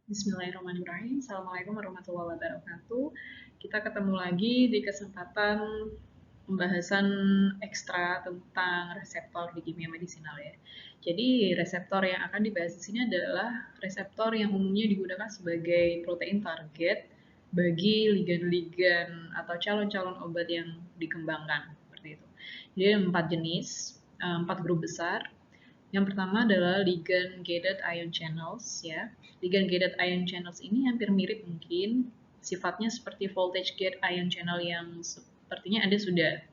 Bismillahirrahmanirrahim. Assalamualaikum warahmatullahi wabarakatuh. Kita ketemu lagi di kesempatan pembahasan ekstra tentang reseptor di kimia medisinal ya. Jadi reseptor yang akan dibahas di sini adalah reseptor yang umumnya digunakan sebagai protein target bagi ligan-ligan atau calon-calon obat yang dikembangkan seperti itu. Jadi ada 4 jenis, 4 grup besar. Yang pertama adalah ligand gated ion channels ya. Ligand gated ion channels ini hampir mirip mungkin sifatnya seperti voltage gate ion channel yang sepertinya Anda sudah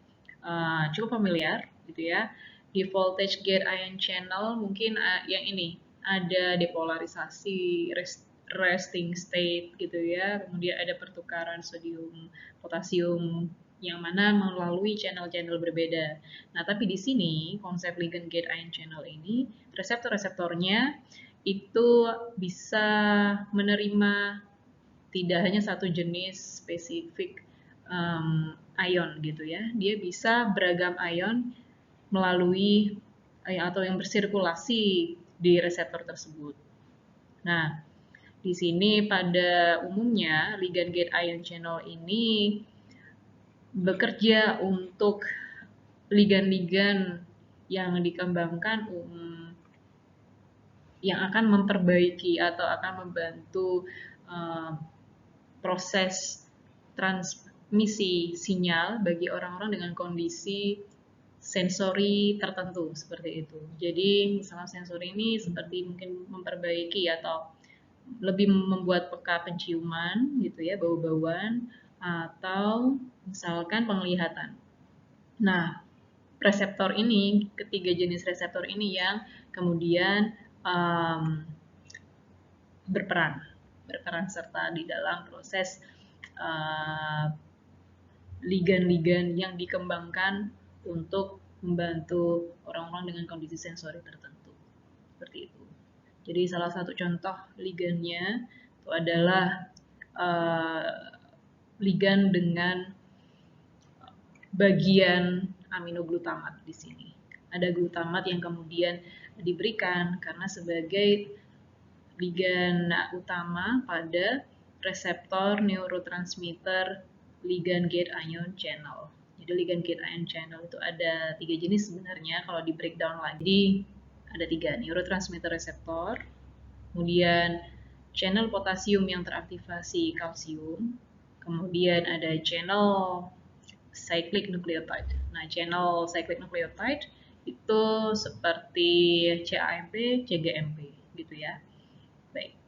cukup familiar gitu ya. Di voltage gate ion channel mungkin yang ini ada depolarisasi resting state gitu ya. Kemudian ada pertukaran sodium potasium yang mana melalui channel-channel berbeda. Nah, tapi di sini konsep ligand gate ion channel ini reseptor-reseptornya itu bisa menerima tidak hanya satu jenis spesifik ion gitu ya. Dia bisa beragam ion melalui atau yang bersirkulasi di reseptor tersebut. Nah, di sini pada umumnya ligand gate ion channel ini bekerja untuk ligan-ligan yang dikembangkan yang akan memperbaiki atau akan membantu proses transmisi sinyal bagi orang-orang dengan kondisi sensori tertentu seperti itu. Jadi misalnya sensori ini seperti mungkin memperbaiki atau lebih membuat peka penciuman gitu ya, bau-bauan atau misalkan penglihatan. Nah, reseptor ini, ketiga jenis reseptor ini yang kemudian berperan serta di dalam proses ligan-ligan yang dikembangkan untuk membantu orang-orang dengan kondisi sensori tertentu. Seperti itu. Jadi salah satu contoh ligannya itu adalah ligan dengan bagian aminoglutamat di sini. Ada glutamat yang kemudian diberikan karena sebagai ligan utama pada reseptor neurotransmitter ligand gate ion channel. Jadi ligand gate ion channel itu ada 3 jenis sebenarnya kalau di breakdown lagi. Jadi ada 3, neurotransmitter reseptor, kemudian channel potasium yang teraktivasi kalsium, kemudian ada channel cyclic nucleotide. Nah, channel cyclic nucleotide itu seperti CAMP, CGMP gitu ya. Baik.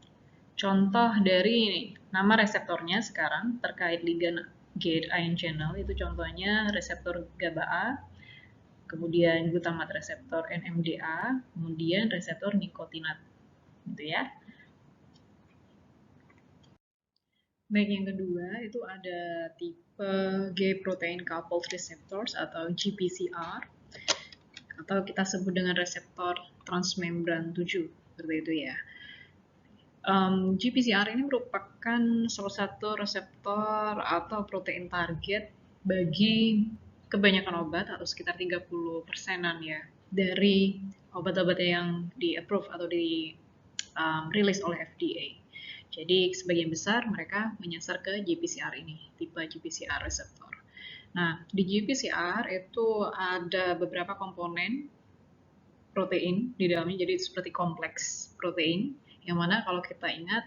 Contoh dari nama reseptornya sekarang terkait ligand gate ion channel itu contohnya reseptor GABA A, kemudian glutamat reseptor NMDA, kemudian reseptor nikotinat gitu ya. Baik, yang kedua itu ada tipe G protein coupled receptors atau GPCR atau kita sebut dengan reseptor transmembran 7 seperti itu ya. GPCR ini merupakan salah satu reseptor atau protein target bagi kebanyakan obat atau sekitar 30%-an ya dari obat-obat yang di-approve atau di rilis oleh FDA. Jadi sebagian besar mereka menyasar ke GPCR ini, tipe GPCR reseptor. Nah, di GPCR itu ada beberapa komponen protein di dalamnya, jadi seperti kompleks protein, yang mana kalau kita ingat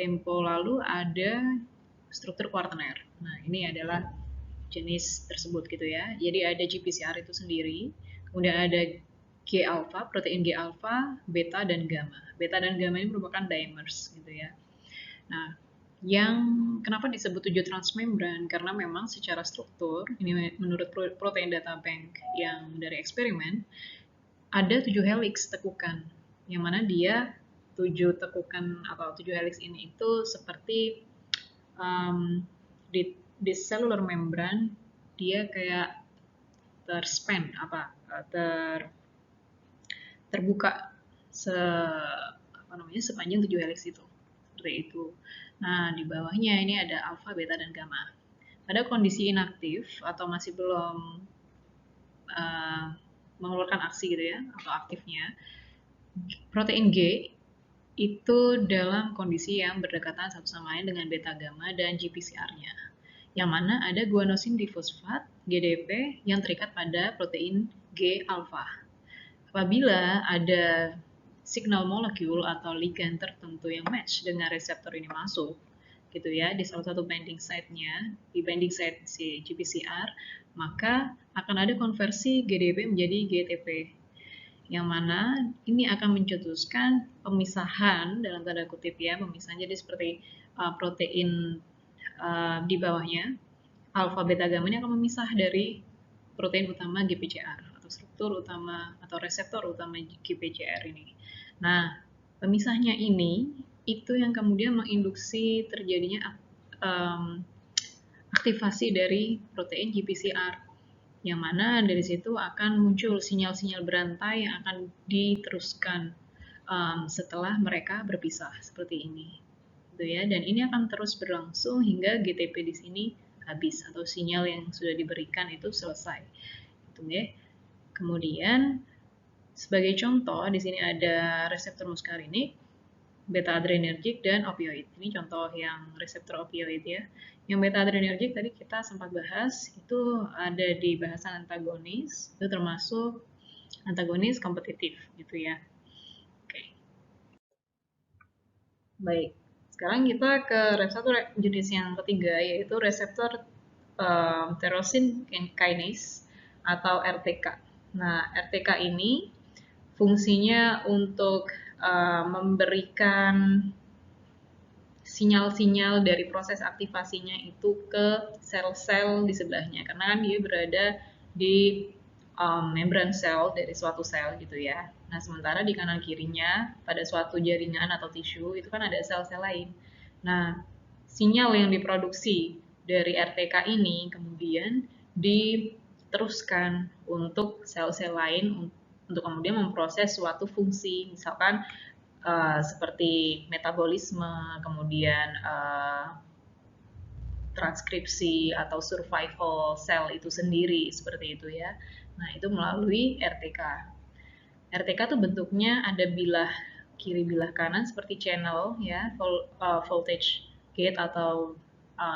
tempo lalu ada struktur kuartener. Nah, ini adalah jenis tersebut gitu ya. Jadi ada GPCR itu sendiri, kemudian ada G alpha, protein G alpha, beta dan gamma. Beta dan gamma ini merupakan dimers gitu ya. Nah, yang kenapa disebut 7 transmembran? Karena memang secara struktur, ini menurut protein data bank yang dari eksperimen, ada 7 helix tekukan, yang mana dia 7 tekukan atau 7 helix ini itu seperti di cellular membran dia kayak terspan terbuka sepanjang 7 helix itu seperti itu. Nah, di bawahnya ini ada alpha, beta, dan gamma. Pada kondisi inaktif atau masih belum mengeluarkan aksi gitu ya atau aktifnya, protein G itu dalam kondisi yang berdekatan satu sama lain dengan beta gamma dan GPCR-nya. Yang mana ada guanosin difosfat, GDP, yang terikat pada protein G-alpha. Apabila ada signal molekul atau ligand tertentu yang match dengan reseptor ini masuk, gitu ya, di salah satu binding site-nya, di binding site si GPCR, maka akan ada konversi GDP menjadi GTP, yang mana ini akan mencetuskan pemisahan dalam tanda kutip ya, pemisahan jadi seperti protein di bawahnya alfa beta gamma ini akan memisah dari protein utama GPCR atau struktur utama atau reseptor utama GPCR ini. Nah, pemisahnya ini itu yang kemudian menginduksi terjadinya aktivasi dari protein GPCR, yang mana dari situ akan muncul sinyal-sinyal berantai yang akan diteruskan setelah mereka berpisah seperti ini, gitu ya. Dan ini akan terus berlangsung hingga GTP di sini habis atau sinyal yang sudah diberikan itu selesai, gitu ya. Kemudian sebagai contoh di sini ada reseptor muskarinik, beta adrenergic dan opioid. Ini contoh yang reseptor opioid ya. Yang beta adrenergic tadi kita sempat bahas, itu ada di bahasan antagonis, itu termasuk antagonis kompetitif gitu ya. Oke. Baik. Sekarang kita ke reseptor jenis yang ketiga, yaitu reseptor tyrosine kinase atau RTK. Nah, RTK ini fungsinya untuk memberikan sinyal-sinyal dari proses aktivasinya itu ke sel-sel di sebelahnya, karena kan dia berada di membran sel dari suatu sel gitu ya. Nah, sementara di kanan kirinya pada suatu jaringan atau tisu itu kan ada sel-sel lain. Nah, sinyal yang diproduksi dari RTK ini kemudian diteruskan untuk sel-sel lain untuk kemudian memproses suatu fungsi, misalkan seperti metabolisme, kemudian transkripsi atau survival sel itu sendiri seperti itu ya. Nah, itu melalui RTK. RTK tuh bentuknya ada bilah kiri bilah kanan seperti channel ya, voltage gate atau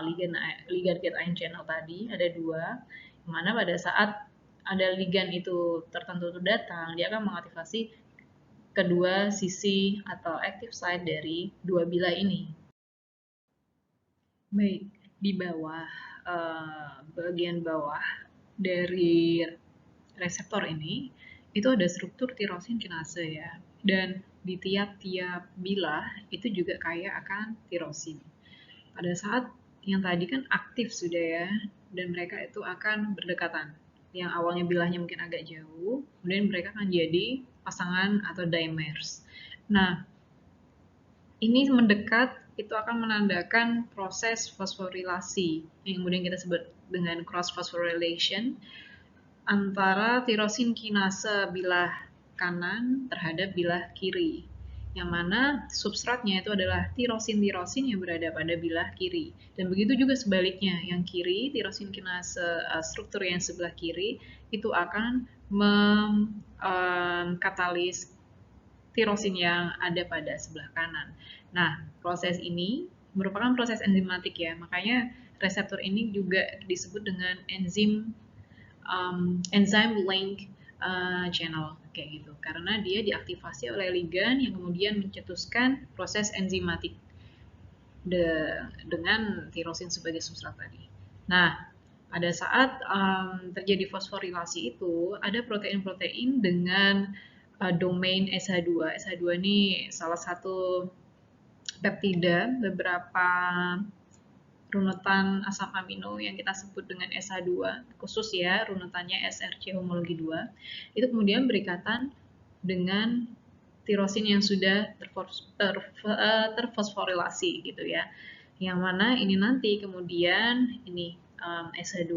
ligand gate ion channel tadi ada dua, mana pada saat ada ligand itu tertentu datang, dia akan mengaktifasi kedua sisi atau active site dari dua bilah ini. Baik, di bawah bagian bawah dari reseptor ini itu ada struktur tirosin kinase ya. Dan di tiap-tiap bilah itu juga kaya akan tirosin. Pada saat yang tadi kan aktif sudah ya, dan mereka itu akan berdekatan. Yang awalnya bilahnya mungkin agak jauh, kemudian mereka akan jadi pasangan atau dimers. Nah, ini mendekat itu akan menandakan proses fosforilasi yang kemudian kita sebut dengan cross phosphorylation antara tirosin kinase bilah kanan terhadap bilah kiri, yang mana substratnya itu adalah tirosin-tirosin yang berada pada bilah kiri. Dan begitu juga sebaliknya, yang kiri, tirosin kinase struktur yang sebelah kiri itu akan mengkatalis tirosin yang ada pada sebelah kanan. Nah, proses ini merupakan proses enzimatik ya, makanya reseptor ini juga disebut dengan enzyme link channel kayak gitu, karena dia diaktifasi oleh ligand yang kemudian mencetuskan proses enzimatik dengan tirosin sebagai substrat tadi. Nah, pada saat terjadi fosforilasi itu ada protein-protein dengan domain SH2. SH2 ini salah satu peptida beberapa runutan asam amino yang kita sebut dengan SH2, khusus ya runutannya SRC homologi 2, itu kemudian berikatan dengan tirosin yang sudah terfosforilasi gitu ya. Yang mana ini nanti kemudian ini SH2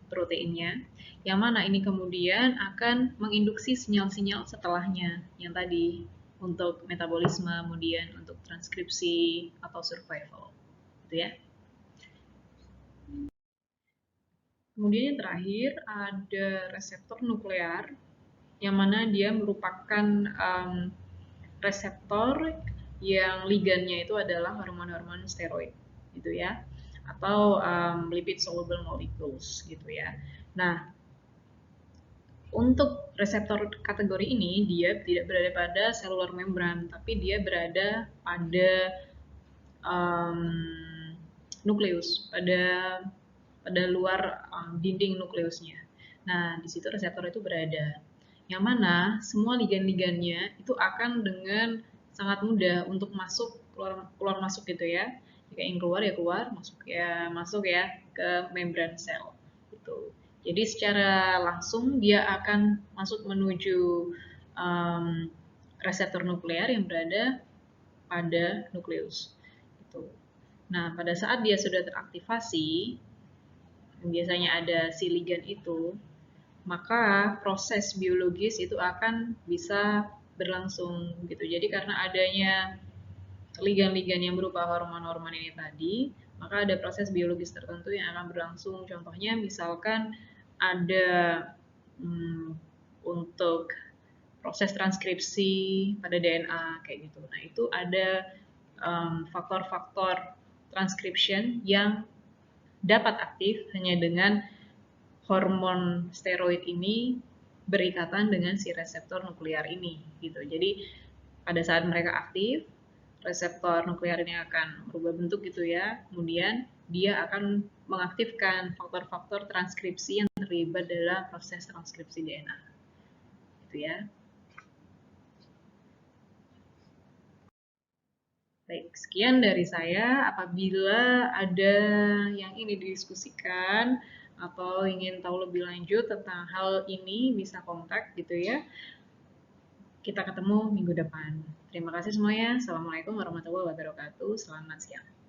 proteinnya, yang mana ini kemudian akan menginduksi sinyal-sinyal setelahnya yang tadi untuk metabolisme, kemudian untuk transkripsi atau survival, gitu ya. Kemudian yang terakhir ada reseptor nuklear, yang mana dia merupakan reseptor yang ligannya itu adalah hormon-hormon steroid gitu ya, atau lipid soluble molecules gitu ya. Nah, untuk reseptor kategori ini dia tidak berada pada cellular membran, tapi dia berada pada um, nukleus, pada luar dinding nukleusnya. Nah, di situ reseptor itu berada. Yang mana semua ligan-ligannya itu akan dengan sangat mudah untuk masuk keluar masuk gitu ya. Jika ingin keluar ya keluar, masuk ya ke membran sel. Gitu. Jadi secara langsung dia akan masuk menuju um, reseptor nuklear yang berada pada nukleus. Gitu. Nah, pada saat dia sudah teraktivasi, biasanya ada si ligan itu, maka proses biologis itu akan bisa berlangsung gitu. Jadi karena adanya ligan-ligan yang berupa hormon-hormon ini tadi, maka ada proses biologis tertentu yang akan berlangsung. Contohnya misalkan ada untuk proses transkripsi pada DNA kayak gitu. Nah, itu ada faktor-faktor transcription yang dapat aktif hanya dengan hormon steroid ini berikatan dengan si reseptor nuklear ini gitu. Jadi pada saat mereka aktif, reseptor nuklear ini akan berubah bentuk gitu ya. Kemudian dia akan mengaktifkan faktor-faktor transkripsi yang terlibat dalam proses transkripsi DNA. Gitu ya. Baik, sekian dari saya. Apabila ada yang ingin didiskusikan atau ingin tahu lebih lanjut tentang hal ini, bisa kontak gitu ya. Kita ketemu minggu depan. Terima kasih semuanya. Assalamualaikum warahmatullahi wabarakatuh. Selamat siang.